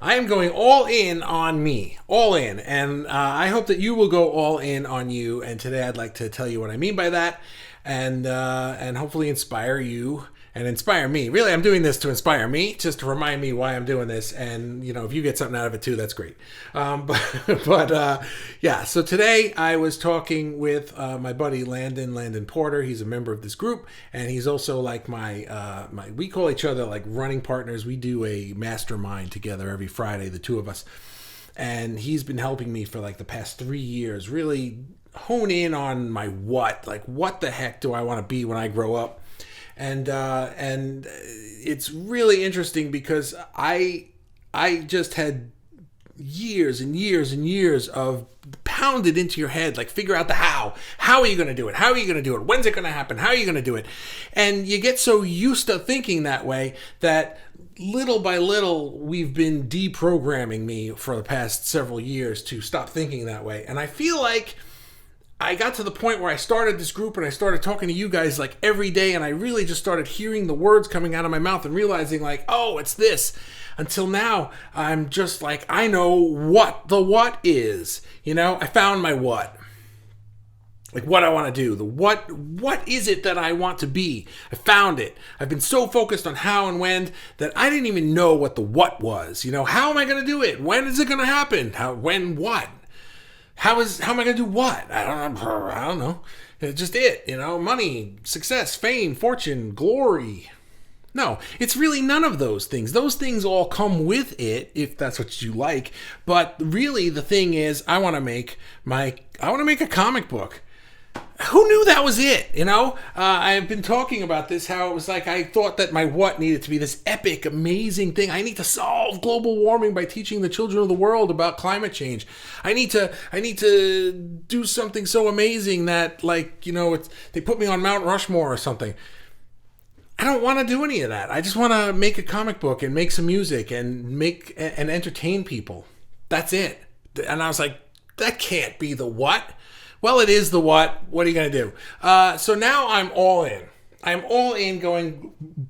I am going all in on me, all in, and I hope that you will go all in on you. And today, I'd like to tell you what I mean by that, and hopefully inspire you and inspire me. Really, I'm doing this to inspire me, just to remind me why I'm doing this. And if you get something out of it too, that's great. Yeah. So today, I was talking with my buddy Landon Porter. He's a member of this group, and he's also like my we call each other like running partners. We do a mastermind together every Friday, the two of us. And he's been helping me for like the past 3 years, really hone in on my what. Like, what the heck do I want to be when I grow up? And it's really interesting because I just had years and years and years of pounded into your head, like, figure out the how. How are you going to do it? How are you going to do it? When's it going to happen? How are you going to do it? And you get so used to thinking that way that little by little we've been deprogramming me for the past several years to stop thinking that way. And I feel like I got to the point where I started this group and I started talking to you guys like every day, and I really just started hearing the words coming out of my mouth and realizing like, oh, it's this. Until now, I'm just like, I know what the what is. I found my what. Like, what I want to do. The what is it that I want to be? I found it. I've been so focused on how and when that I didn't even know what the what was. How am I going to do it? When is it going to happen? How, when, what? How am I going to do what? I don't know. It's just it, money, success, fame, fortune, glory. No, it's really none of those things. Those things all come with it, if that's what you like. But really, the thing is, I want to make a comic book. Who knew that was it? I've been talking about this, how it was like I thought that my what needed to be this epic, amazing thing. I need to solve global warming by teaching the children of the world about climate change. I need to do something so amazing that, like, they put me on Mount Rushmore or something. I don't want to do any of that. I just want to make a comic book and make some music and entertain people. That's it. And I was like, that can't be the what. Well, it is the what. What are you going to do? So now I'm all in. I'm all in going...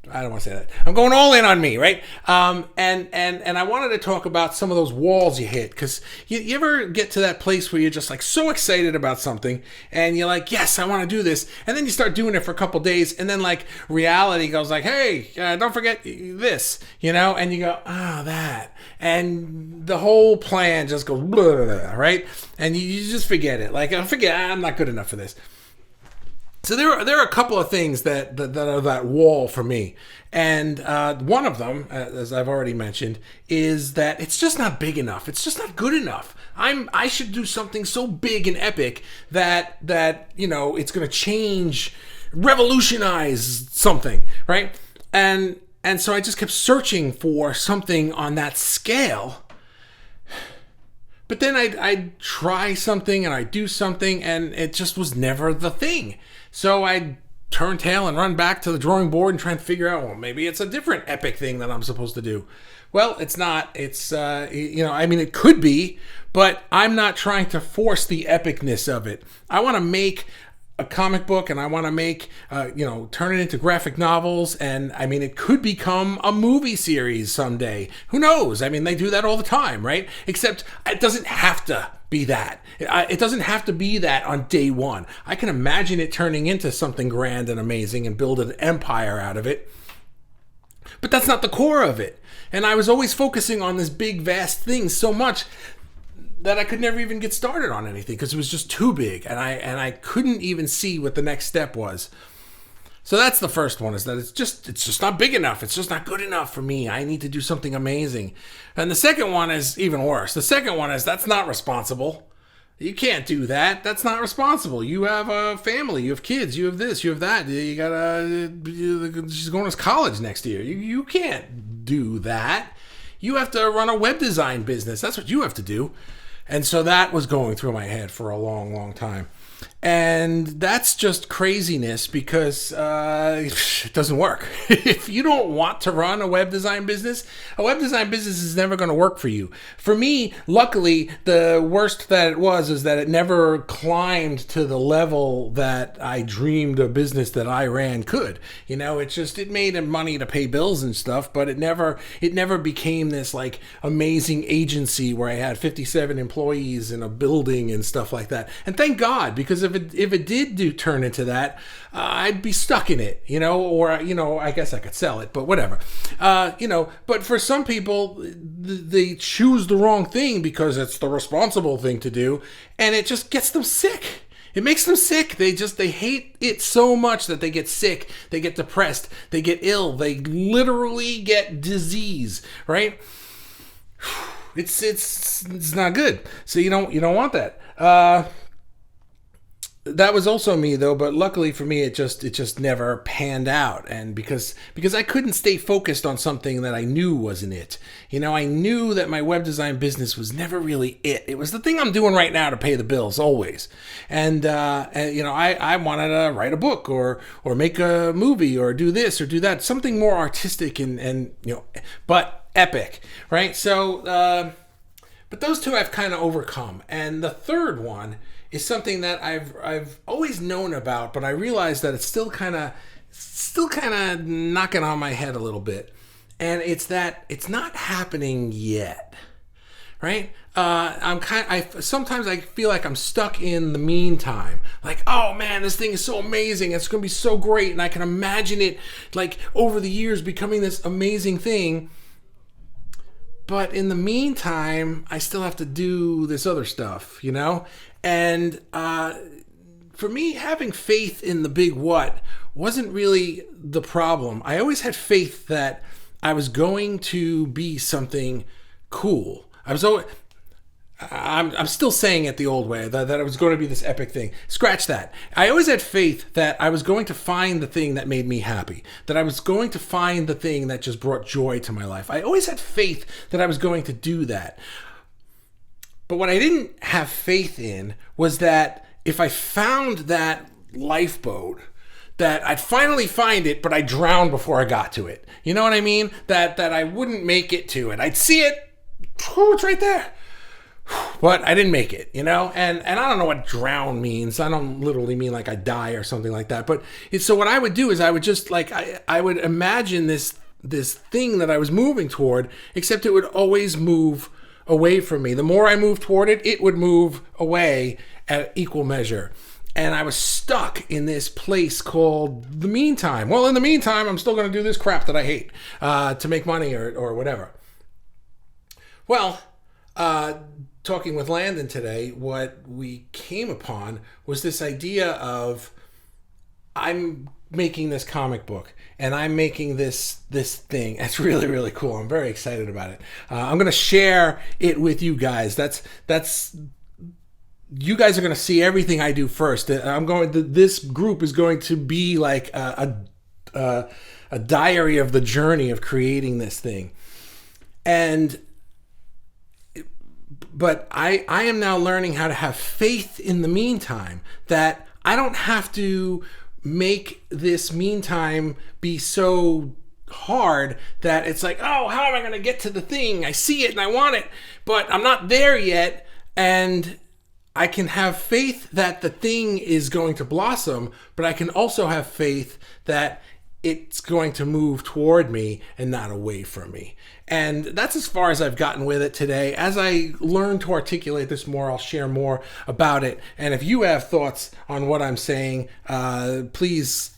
I don't want to say that. I'm going all in on me, right? And I wanted to talk about some of those walls you hit. Because you ever get to that place where you're just like so excited about something and you're like, yes, I want to do this. And then you start doing it for a couple days. And then like reality goes like, hey, don't forget this, and you go, oh, that. And the whole plan just goes, blah, blah, blah, right? And you just forget it. Like, I'm not good enough for this. So there are a couple of things that are that wall for me. And one of them, as I've already mentioned, is that it's just not big enough. It's just not good enough. I should do something so big and epic that it's going to change, revolutionize something, right? And so I just kept searching for something on that scale. But then I'd try something and I'd do something and it just was never the thing. So I'd turn tail and run back to the drawing board and try and figure out, well, maybe it's a different epic thing that I'm supposed to do. Well, it's not. It's, it could be, but I'm not trying to force the epicness of it. I want to make a comic book and I want to make, turn it into graphic novels. And it could become a movie series someday. Who knows? They do that all the time, right? Except it doesn't have to be that. It doesn't have to be that on day one. I can imagine it turning into something grand and amazing and build an empire out of it. But that's not the core of it. And I was always focusing on this big, vast thing so much that I could never even get started on anything because it was just too big, and I couldn't even see what the next step was. So that's the first one, is that it's just not big enough. It's just not good enough for me. I need to do something amazing. And the second one is even worse. The second one is that's not responsible. You can't do that. That's not responsible. You have a family. You have kids. You have this. You have that. She's going to college next year. You can't do that. You have to run a web design business. That's what you have to do. And so that was going through my head for a long, long time. And that's just craziness because it doesn't work. If you don't want to run a web design business is never going to work for you. For me, luckily, the worst that it was is that it never climbed to the level that I dreamed a business that I ran could. It made money to pay bills and stuff, but it never became this like amazing agency where I had 57 employees in a building and stuff like that. And thank God, because if it did turn into that, I'd be stuck in it, or I guess I could sell it, but whatever. But for some people, they choose the wrong thing because it's the responsible thing to do, and it just gets them sick. It makes them sick. They hate it so much that they get sick, they get depressed, they get ill, they literally get disease, right? It's not good. So you don't want that. That was also me though, but luckily for me, it just never panned out. And because I couldn't stay focused on something that I knew wasn't it. I knew that my web design business was never really it. It was the thing I'm doing right now to pay the bills always. And I wanted to write a book or make a movie or do this or do that, something more artistic and but epic, right? So, but those two I've kind of overcome. And the third one is something that I've always known about, but I realized that it's still kind of knocking on my head a little bit. And it's that it's not happening yet, right? Sometimes I feel like I'm stuck in the meantime. Like, oh man, this thing is so amazing. It's going to be so great. And I can imagine it like over the years becoming this amazing thing. But in the meantime, I still have to do this other stuff, And for me, having faith in the big what wasn't really the problem. I always had faith that I was going to be something cool. I'm still saying it the old way, that it was going to be this epic thing. Scratch that. I always had faith that I was going to find the thing that made me happy, that I was going to find the thing that just brought joy to my life. I always had faith that I was going to do that. But what I didn't have faith in was that if I found that lifeboat, that I'd finally find it, but I'd drown before I got to it. You know what I mean? That I wouldn't make it to it. I'd see it. Oh, it's right there. But I didn't make it, and I don't know what drown means. I don't literally mean like I die or something like that. But so what I would do is I would just like, I would imagine this thing that I was moving toward, except it would always move away from me. The more I moved toward it, it would move away at equal measure. And I was stuck in this place called the meantime. Well, in the meantime, I'm still going to do this crap that I hate to make money or whatever. Well, talking with Landon today, what we came upon was this idea of I'm making this comic book and I'm making this thing. It's really, really cool. I'm very excited about it. I'm going to share it with you guys. You guys are going to see everything I do first. This group is going to be like a diary of the journey of creating this thing. But I am now learning how to have faith in the meantime, that I don't have to make this meantime be so hard that it's like, oh, how am I going to get to the thing? I see it and I want it, but I'm not there yet. And I can have faith that the thing is going to blossom, but I can also have faith that it's going to move toward me and not away from me. And that's as far as I've gotten with it today. As I learn to articulate this more, I'll share more about it. And if you have thoughts on what I'm saying, please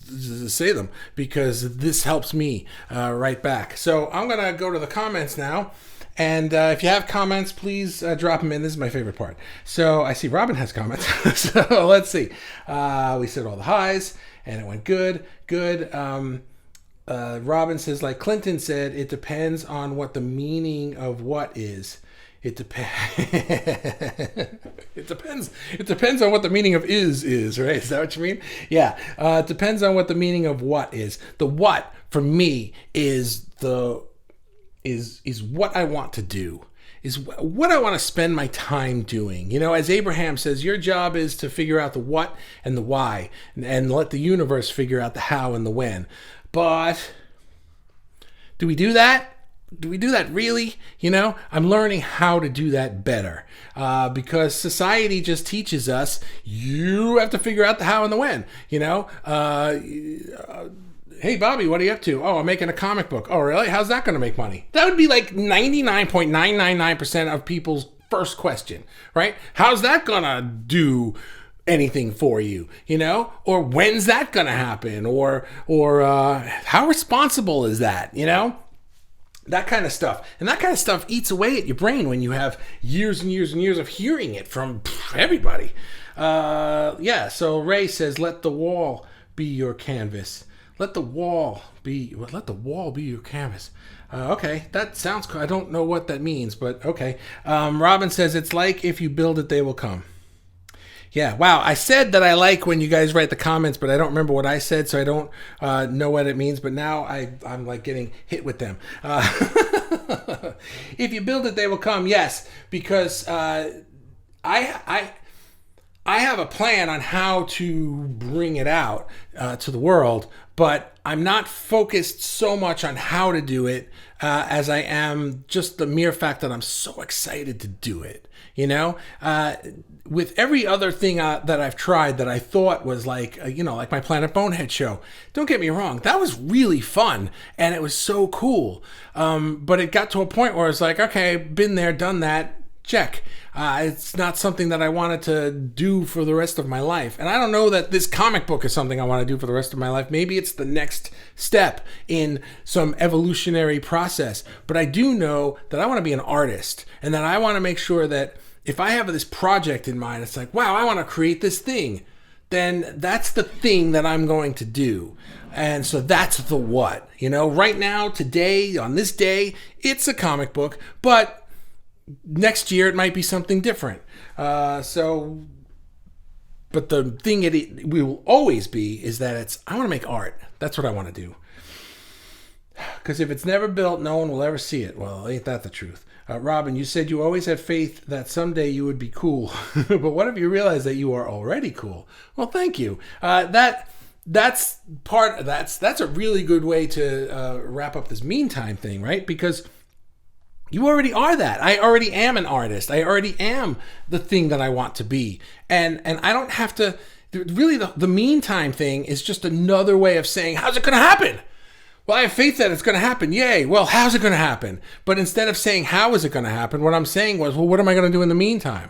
say them, because this helps me right back. So I'm going to go to the comments now. And if you have comments, please drop them in. This is my favorite part. So I see Robin has comments. So let's see. We said all the highs, and it went good. Good. Robin says, like Clinton said, it depends on what the meaning of what is. It depends. It depends on what the meaning of is, right? Is that what you mean? Yeah. It depends on what the meaning of what is. The what for me is what I want to do. is what I want to spend my time doing. You know, as Abraham says, your job is to figure out the what and the why, and let the universe figure out the how and the when. But do we do that? Do we do that really? You know, I'm learning how to do that better because society just teaches us you have to figure out the how and the when. You know, hey, Bobby, what are you up to? Oh, I'm making a comic book. Oh, really? How's that going to make money? That would be like 99.999% of people's first question, right? How's that going to do anything for you, you know? Or when's that going to happen? Or how responsible is that, you know? That kind of stuff. And that kind of stuff eats away at your brain when you have years and years and years of hearing it from everybody. So Ray says, let the wall be your canvas. Let the wall be your canvas. Okay, that sounds cool. I don't know what that means, but okay. Robin says, it's like if you build it, they will come. Yeah, wow. I said that I like when you guys write the comments, but I don't remember what I said, so I don't know what it means. But now I'm like getting hit with them. If you build it, they will come. Yes, because I have a plan on how to bring it out to the world, but I'm not focused so much on how to do it as I am just the mere fact that I'm so excited to do it. You know, with every other thing that I've tried that I thought was like, like my Planet Bonehead show. Don't get me wrong, that was really fun and it was so cool. But it got to a point where it's like, okay, been there, done that. Check. It's not something that I wanted to do for the rest of my life. And I don't know that this comic book is something I want to do for the rest of my life. Maybe it's the next step in some evolutionary process. But I do know that I want to be an artist and that I want to make sure that if I have this project in mind, it's like, wow, I want to create this thing. Then that's the thing that I'm going to do. And so that's the what. You know, right now, today, on this day, it's a comic book. But next year it might be something different. But the thing it will always be is that I want to make art. That's what I want to do. Because if it's never built, no one will ever see it. Well, ain't that the truth? Robin, you said you always had faith that someday you would be cool. But what if you realize that you are already cool? Well, thank you. That's a really good way to wrap up this meantime thing, right? Because you already are that. I already am an artist. I already am the thing that I want to be. And I don't have to, really the meantime thing is just another way of saying, how's it going to happen? Well, I have faith that it's going to happen. Yay. Well, how's it going to happen? But instead of saying, how is it going to happen? What I'm saying was, well, what am I going to do in the meantime?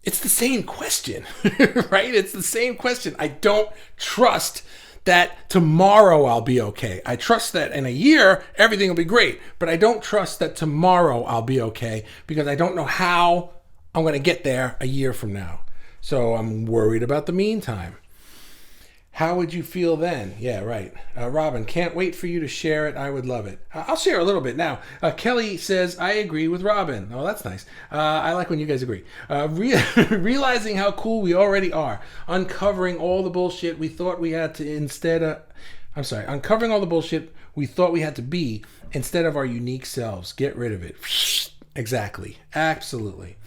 It's the same question, right? It's the same question. I don't trust that tomorrow I'll be okay. I trust that in a year, everything will be great. But I don't trust that tomorrow I'll be okay because I don't know how I'm going to get there a year from now. So I'm worried about the meantime. How would you feel then? Yeah, right. Robin, can't wait for you to share it. I would love it. I'll share a little bit now. Kelly says, I agree with Robin. Oh, that's nice. I like when you guys agree. Realizing how cool we already are. Uncovering all the bullshit we thought we had to uncovering all the bullshit we thought we had to be instead of our unique selves. Get rid of it. Exactly. Absolutely.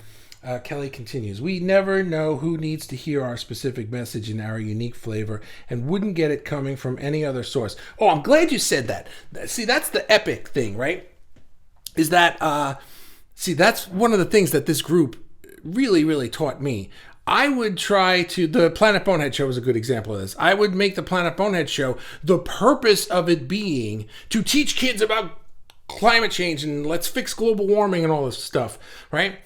Kelly continues, we never know who needs to hear our specific message in our unique flavor and wouldn't get it coming from any other source. Oh, I'm glad you said that. See, that's the epic thing, right? Is that, that's one of the things that this group really, really taught me. I would try to, the Planet Bonehead show is a good example of this. I would make the Planet Bonehead show, the purpose of it being to teach kids about climate change and let's fix global warming and all this stuff, right?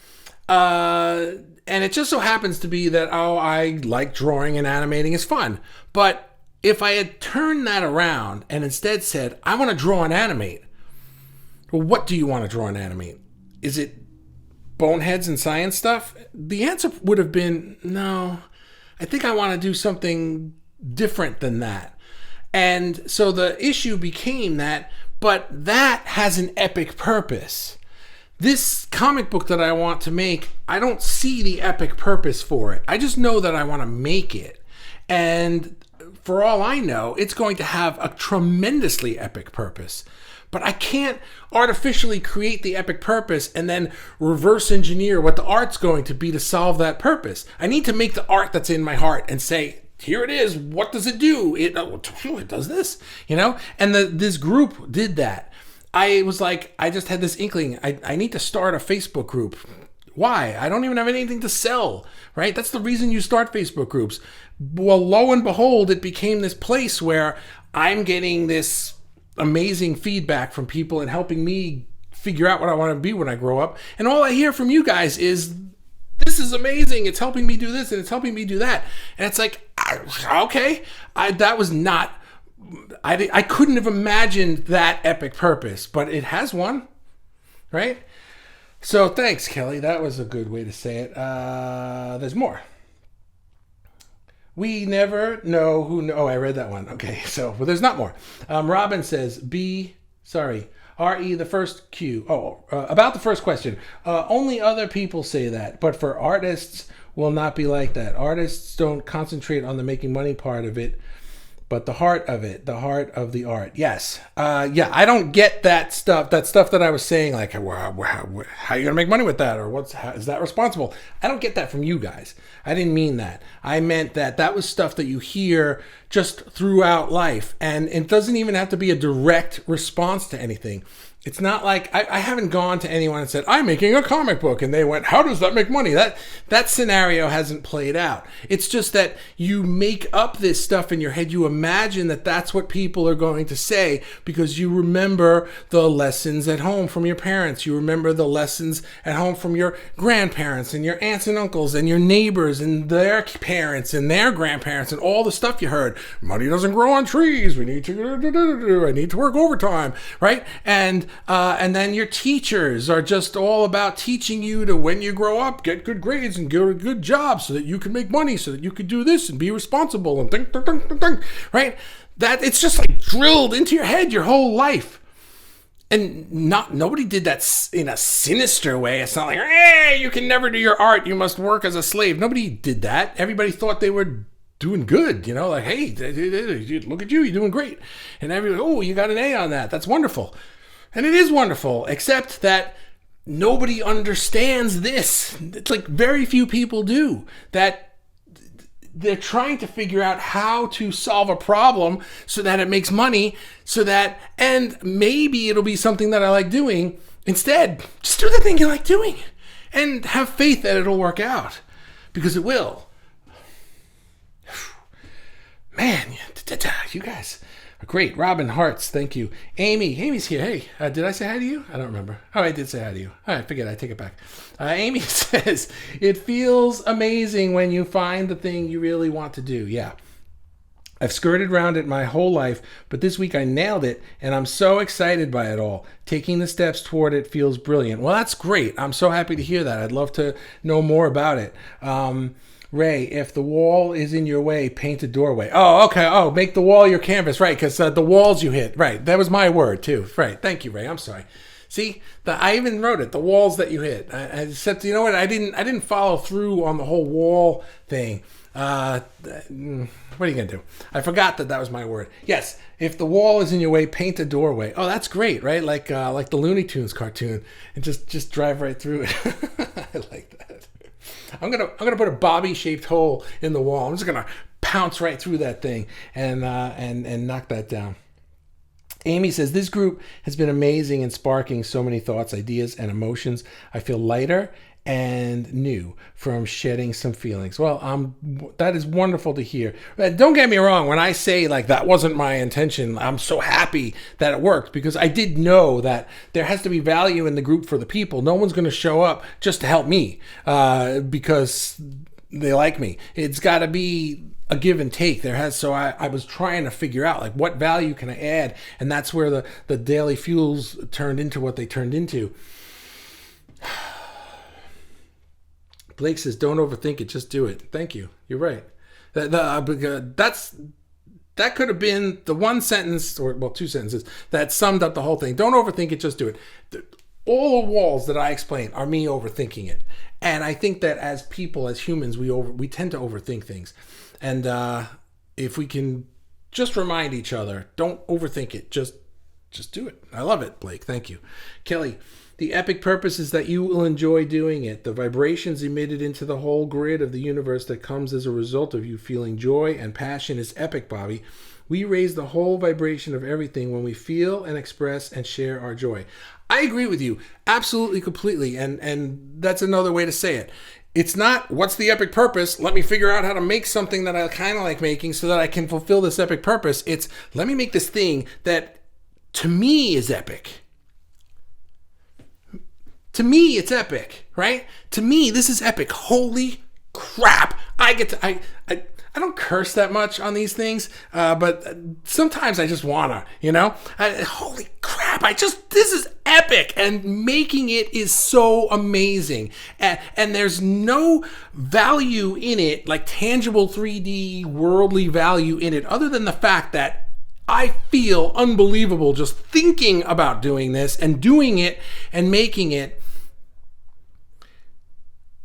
And it just so happens to be that, I like drawing and animating is fun. But if I had turned that around and instead said, I want to draw and animate. Well, what do you want to draw and animate? Is it boneheads and science stuff? The answer would have been, no, I think I want to do something different than that. And so the issue became that, but that has an epic purpose. This comic book that I want to make, I don't see the epic purpose for it. I just know that I want to make it. And for all I know, it's going to have a tremendously epic purpose. But I can't artificially create the epic purpose and then reverse engineer what the art's going to be to solve that purpose. I need to make the art that's in my heart and say, here it is. What does it do? It does this, And this group did that. I was like, I just had this inkling. I need to start a Facebook group. Why? I don't even have anything to sell, right? That's the reason you start Facebook groups. Well, lo and behold, it became this place where I'm getting this amazing feedback from people and helping me figure out what I want to be when I grow up. And all I hear from you guys is, this is amazing. It's helping me do this and it's helping me do that. And it's like, okay, that was not, I couldn't have imagined that epic purpose, but it has one, right? So thanks, Kelly. That was a good way to say it. There's more. We never know who... Oh, I read that one. Okay, so there's not more. Robin says, R-E, the first Q. About the first question. Only other people say that, but for artists will not be like that. Artists don't concentrate on the making money part of it, but the heart of it, the heart of the art. Yes. I don't get that stuff that I was saying, like, how are you going to make money with that? Or is that responsible? I don't get that from you guys. I didn't mean that. I meant that was stuff that you hear just throughout life. And it doesn't even have to be a direct response to anything. It's not like I haven't gone to anyone and said, I'm making a comic book. And they went, how does that make money? That scenario hasn't played out. It's just that you make up this stuff in your head. You imagine that that's what people are going to say because you remember the lessons at home from your parents. You remember the lessons at home from your grandparents and your aunts and uncles and your neighbors and their parents and their grandparents and all the stuff you heard. Money doesn't grow on trees. I need to work overtime, right? And then your teachers are just all about teaching you to, when you grow up, get good grades and get a good job so that you can make money, so that you could do this and be responsible and think, right? That it's just like drilled into your head your whole life. And nobody did that in a sinister way. It's not like, hey, you can never do your art. You must work as a slave. Nobody did that. Everybody thought they were doing good, like, hey, look at you, you're doing great. And everybody, oh, you got an A on that. That's wonderful. And it is wonderful, except that nobody understands this. It's like very few people do. That they're trying to figure out how to solve a problem so that it makes money, and maybe it'll be something that I like doing. Instead, just do the thing you like doing and have faith that it'll work out, because it will. Man, you guys are great. Robin Hearts, thank you. Amy's here. Hey, did I say hi to you? I don't remember. Oh, I did say hi to you. All right, forget it. I take it back. Amy says, it feels amazing when you find the thing you really want to do. Yeah. I've skirted around it my whole life, but this week I nailed it, and I'm so excited by it all. Taking the steps toward it feels brilliant. Well, that's great. I'm so happy to hear that. I'd love to know more about it. Ray, if the wall is in your way, paint a doorway. Oh, okay. Oh, make the wall your canvas. Right, because the walls you hit. Right, that was my word, too. Right, thank you, Ray. I'm sorry. See, I even wrote it, the walls that you hit. Except, you know what? I didn't follow through on the whole wall thing. What are you going to do? I forgot that was my word. Yes, if the wall is in your way, paint a doorway. Oh, that's great, right? Like the Looney Tunes cartoon. And just drive right through it. I like that. I'm gonna put a Bobby-shaped hole in the wall. I'm just gonna pounce right through that thing and knock that down. Amy says, this group has been amazing and sparking so many thoughts, ideas, and emotions. I feel lighter and new from shedding some feelings. Well, that is wonderful to hear. Don't get me wrong. When I say like that wasn't my intention, I'm so happy that it worked, because I did know that there has to be value in the group for the people. No one's going to show up just to help me because they like me. It's got to be a give and take. So I was trying to figure out like what value can I add, and that's where the daily fuels turned into what they turned into. Blake says, don't overthink it, just do it. Thank you. You're right. That could have been the one sentence, or well, two sentences, that summed up the whole thing. Don't overthink it, just do it. All the walls that I explained are me overthinking it. And I think that as people, as humans, we tend to overthink things. And if we can Just remind each other. Don't overthink it. Just do it. I love it, Blake. Thank you. Kelly, the epic purpose is that you will enjoy doing it. The vibrations emitted into the whole grid of the universe that comes as a result of you feeling joy and passion is epic, Bobby. We raise the whole vibration of everything when we feel and express and share our joy. I agree with you absolutely, completely. And that's another way to say it. It's not, what's the epic purpose? Let me figure out how to make something that I kind of like making so that I can fulfill this epic purpose. It's, let me make this thing that to me is epic. To me, it's epic, right? To me, this is epic. Holy crap. I don't curse that much on these things, but sometimes I just wanna, holy crap, this is epic. And making it is so amazing. And there's no value in it, like tangible 3D worldly value in it, other than the fact that I feel unbelievable just thinking about doing this and doing it and making it.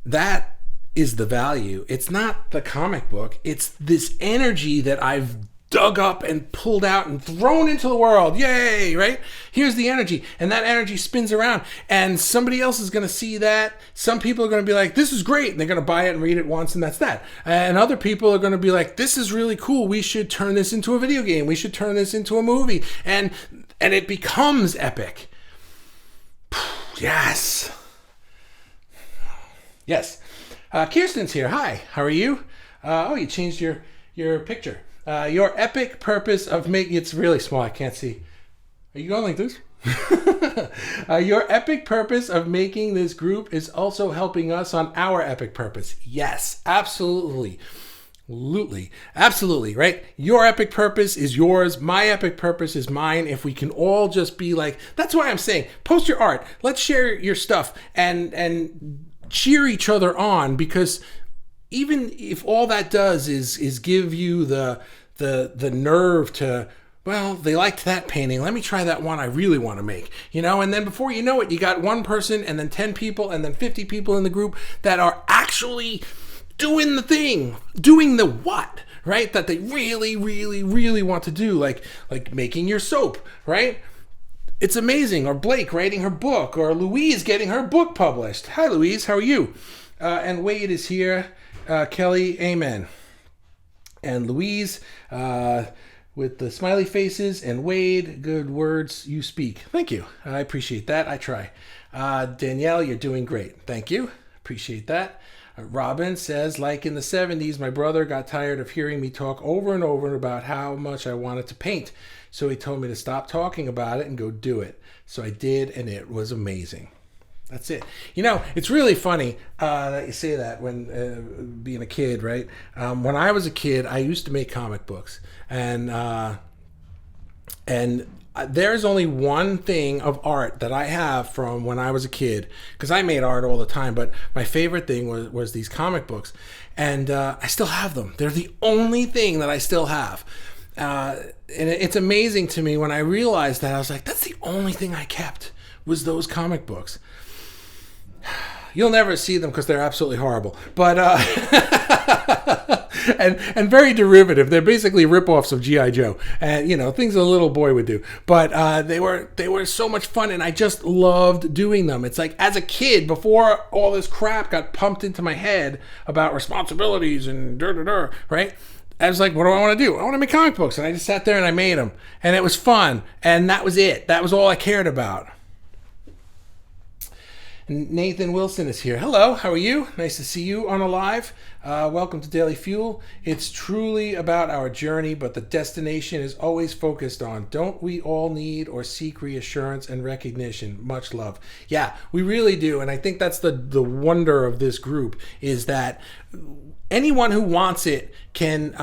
That is the value. It's not the comic book. It's this energy that I've dug up and pulled out and thrown into the world. Yay, right? Here's the energy. And that energy spins around. And somebody else is going to see that. Some people are going to be like, this is great. And they're going to buy it and read it once, and that's that. And other people are going to be like, this is really cool. We should turn this into a video game. We should turn this into a movie. And it becomes epic. Yes. Yes. Kirsten's here. Hi. How are you? You changed your picture. Your epic purpose of making... It's really small. I can't see. Are you going like this? Your epic purpose of making this group is also helping us on our epic purpose. Yes. Absolutely. Absolutely, right? Your epic purpose is yours. My epic purpose is mine. If we can all just be like... That's why I'm saying, post your art. Let's share your stuff and cheer each other on, because even if all that does is give you the nerve to, well, they liked that painting, let me try that one I really want to make, and then before you know it, you got one person and then 10 people and then 50 people in the group that are actually doing the thing, doing the what, right? That they really, really, really want to do, like making your soap, right? It's amazing. Or Blake writing her book, or Louise getting her book published. Hi, Louise. How are you? And Wade is here. Kelly, amen. And Louise with the smiley faces, and Wade, good words you speak. Thank you. I appreciate that. I try. Danielle, you're doing great. Thank you. Appreciate that. Robin says, like in the 70s, my brother got tired of hearing me talk over and over about how much I wanted to paint. So he told me to stop talking about it and go do it. So I did, and it was amazing. That's it. It's really funny that you say that when being a kid, right? When I was a kid, I used to make comic books. And there's only one thing of art that I have from when I was a kid, because I made art all the time, but my favorite thing was these comic books. And I still have them. They're the only thing that I still have. And it's amazing to me when I realized that. I was like, that's the only thing I kept, was those comic books. You'll never see them because they're absolutely horrible, but and very derivative. They're basically ripoffs of G.I. Joe, and things a little boy would do. But they were so much fun, and I just loved doing them. It's like, as a kid, before all this crap got pumped into my head about responsibilities and right? I was like, what do I want to do? I want to make comic books. And I just sat there and I made them. And it was fun. And that was it. That was all I cared about. Nathan Wilson is here. Hello, how are you? Nice to see you on a live. Welcome to Daily Fuel. It's truly about our journey, but the destination is always focused on, don't we all need or seek reassurance and recognition? Much love. Yeah, we really do. And I think that's the wonder of this group, is that anyone who wants it can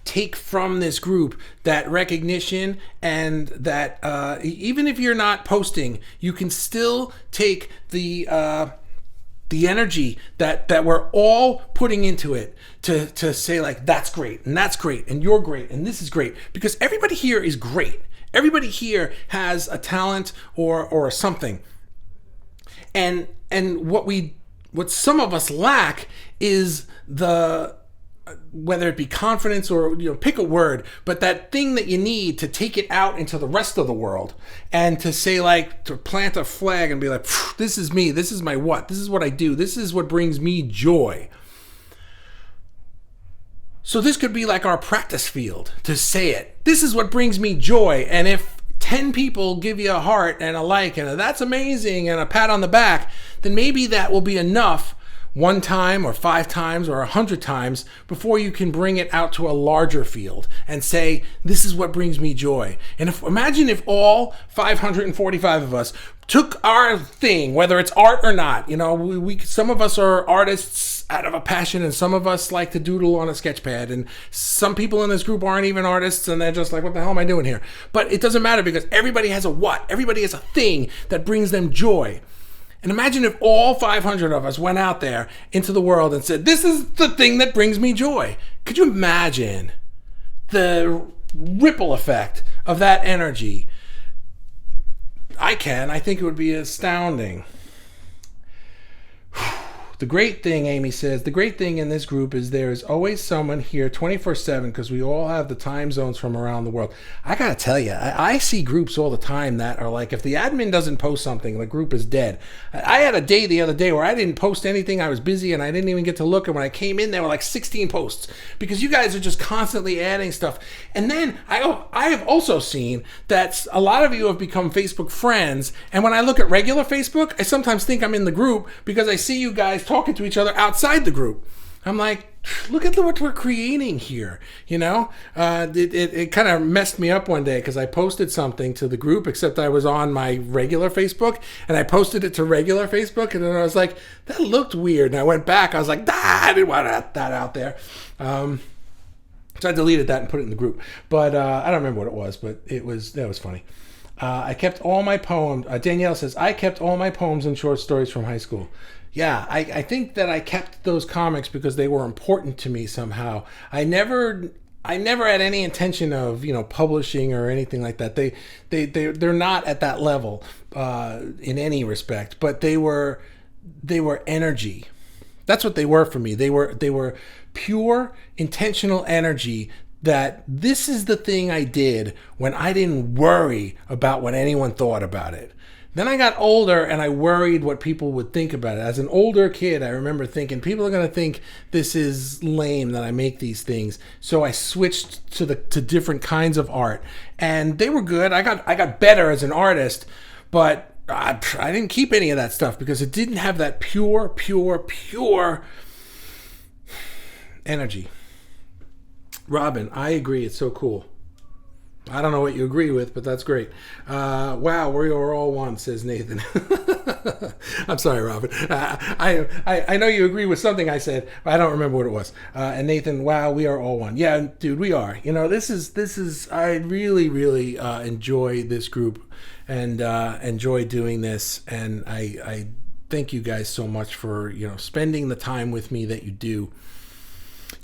take from this group that recognition, and that even if you're not posting, you can still take the energy that we're all putting into it to say, like, that's great, and you're great, and this is great, because everybody here is great. Everybody here has a talent or something, and what some of us lack is the whether it be confidence or, pick a word, but that thing that you need to take it out into the rest of the world and to say, like, to plant a flag and be like, this is me, this is my what, this is what I do, this is what brings me joy. So this could be like our practice field to say it. This is what brings me joy. And if 10 people give you a heart and a like and a that's amazing and a pat on the back, then maybe that will be enough one time or 5 times or 100 times before you can bring it out to a larger field and say, this is what brings me joy. And imagine if all 545 of us took our thing, whether it's art or not. We some of us are artists out of a passion, and some of us like to doodle on a sketch pad, and some people in this group aren't even artists, and they're just like, what the hell am I doing here? But it doesn't matter, because everybody has a what. Everybody has a thing that brings them joy. And imagine if all 500 of us went out there into the world and said, this is the thing that brings me joy. Could you imagine the ripple effect of that energy? I can. I think it would be astounding. The great thing, Amy says, the great thing in this group is there is always someone here 24/7, because we all have the time zones from around the world. I gotta tell you, I see groups all the time that are like, if the admin doesn't post something, the group is dead. I had a day the other day where I didn't post anything. I was busy and I didn't even get to look. And when I came in, there were like 16 posts, because you guys are just constantly adding stuff. And then I have also seen that a lot of you have become Facebook friends. And when I look at regular Facebook, I sometimes think I'm in the group because I see you guys talking to each other outside the group. I'm like, look at what we're creating here. It kind of messed me up one day because I posted something to the group, except I was on my regular Facebook, and I posted it to regular Facebook, and then I was like, that looked weird. And I went back. I was like, I didn't want that out there. So I deleted that and put it in the group. But I don't remember what it was, but that was funny. I kept all my poems. Danielle says, I kept all my poems and short stories from high school. Yeah, I think that I kept those comics because they were important to me somehow. I never had any intention of, publishing or anything like that. They're not at that level in any respect, but they were energy. That's what they were for me. They were pure, intentional energy. That this is the thing I did when I didn't worry about what anyone thought about it. Then I got older and I worried what people would think about it. As an older kid, I remember thinking, people are going to think this is lame that I make these things. So I switched to different kinds of art, and they were good. I got better as an artist, but I didn't keep any of that stuff because it didn't have that pure energy. Robin, I agree. It's so cool. I don't know what you agree with, but that's great. Wow, we are all one, says Nathan. I'm sorry, Robin. I know you agree with something I said, but I don't remember what it was. And Nathan, wow, we are all one. Yeah, dude, we are. This is. I really enjoy this group and enjoy doing this, and I thank you guys so much for spending the time with me that you do.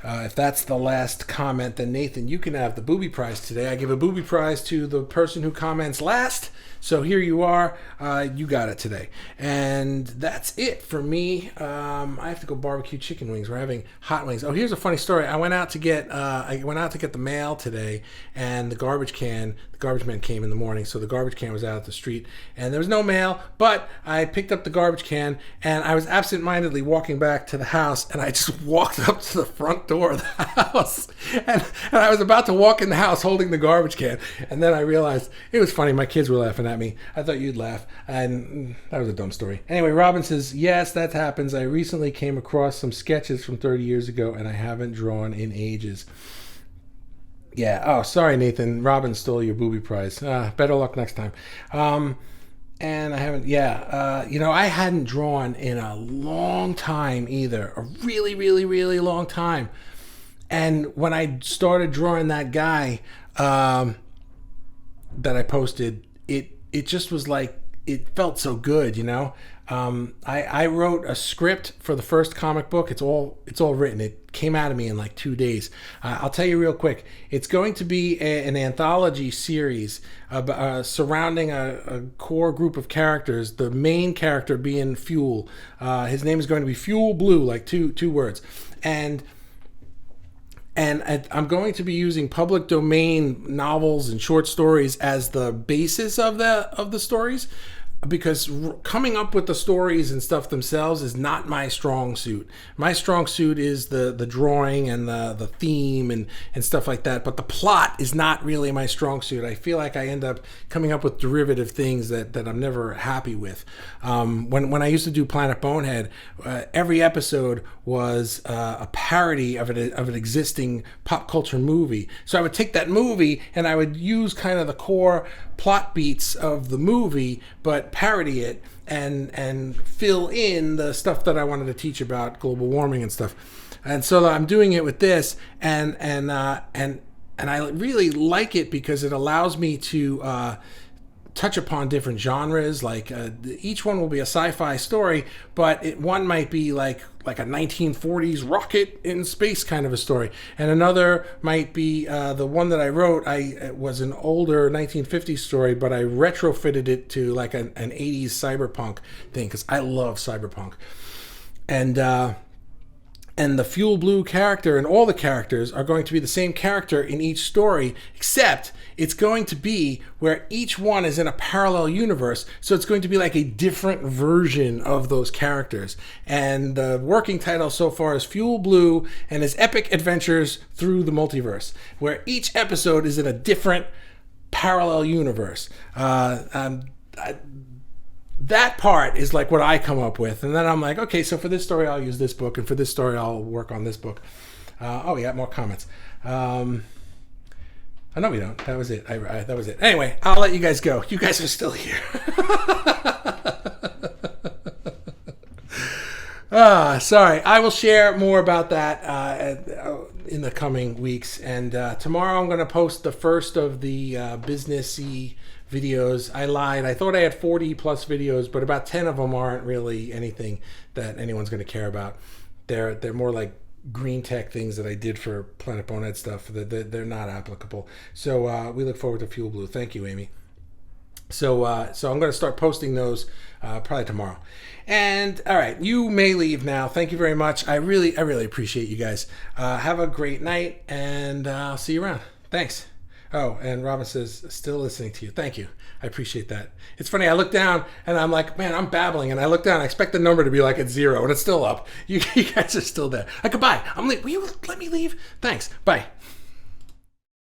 If that's the last comment, then Nathan, you can have the booby prize today. I give a booby prize to the person who comments last. So here you are. You got it today. And that's it for me. I have to go barbecue chicken wings. We're having hot wings. Oh, here's a funny story. I went out to get the mail today, and the garbage man came in the morning, so the garbage can was out at the street, and there was no mail, but I picked up the garbage can, and I was absent-mindedly walking back to the house, and I just walked up to the front door of the house, and I was about to walk in the house holding the garbage can, and then I realized it was funny. My kids were laughing at me. I thought you'd laugh, and that was a dumb story. Anyway, Robin says, yes, that happens. I recently came across some sketches from 30 years ago, and I haven't drawn in ages. Yeah. Oh, sorry, Nathan. Robin stole your booby prize. Better luck next time. And I haven't. Yeah. I hadn't drawn in a long time either. A really, really, really long time. And when I started drawing that guy that I posted, it just was like, it felt so good, I wrote a script for the first comic book. It's all written. It came out of me in like 2 days. I'll tell you real quick. It's going to be an anthology series surrounding a core group of characters. The main character being Fuel. His name is going to be Fuel Blue, like two words. And and I'm going to be using public domain novels and short stories as the basis of the stories, because coming up with the stories and stuff themselves is not my strong suit. My strong suit is the drawing and the theme and stuff like that, but the plot is not really my strong suit. I feel like I end up coming up with derivative things that I'm never happy with. When I used to do Planet Bonehead, every episode was a parody of an existing pop culture movie. So I would take that movie and I would use kind of the core plot beats of the movie, but parody it and fill in the stuff that I wanted to teach about global warming and stuff. And so I'm doing it with this, and I really like it because it allows me to touch upon different genres. Like each one will be a sci-fi story, but one might be like a 1940s rocket in space kind of a story, and another might be the one that I wrote. It was an older 1950s story, but I retrofitted it to like an 80s cyberpunk thing because I love cyberpunk. And the Fuel Blue character and all the characters are going to be the same character in each story, except it's going to be where each one is in a parallel universe. So it's going to be like a different version of those characters. And the working title so far is Fuel Blue and his Epic Adventures Through the Multiverse, where each episode is in a different parallel universe. That part is like what I come up with, and then I'm like, okay, so for this story I'll use this book, and for this story I'll work on this book. We got more comments. No, we don't. That was it. That was it. Anyway, I'll let you guys go. You guys are still here. Sorry. I will share more about that in the coming weeks, and tomorrow I'm going to post the first of the businessy videos. I lied. I thought I had 40 plus videos, but about 10 of them aren't really anything that anyone's going to care about. They're more like green tech things that I did for Planet Bonehead stuff. They're not applicable. So we look forward to Fuel Blue. Thank you, Amy. So I'm going to start posting those probably tomorrow. And all right, you may leave now. Thank you very much. I really appreciate you guys. Have a great night, and I'll see you around. Thanks. Oh, and Robin says, still listening to you. Thank you. I appreciate that. It's funny. I look down and I'm like, man, I'm babbling. And I look down, I expect the number to be like at 0, and it's still up. You guys are still there. Goodbye. I'm leaving. Will you let me leave? Thanks. Bye.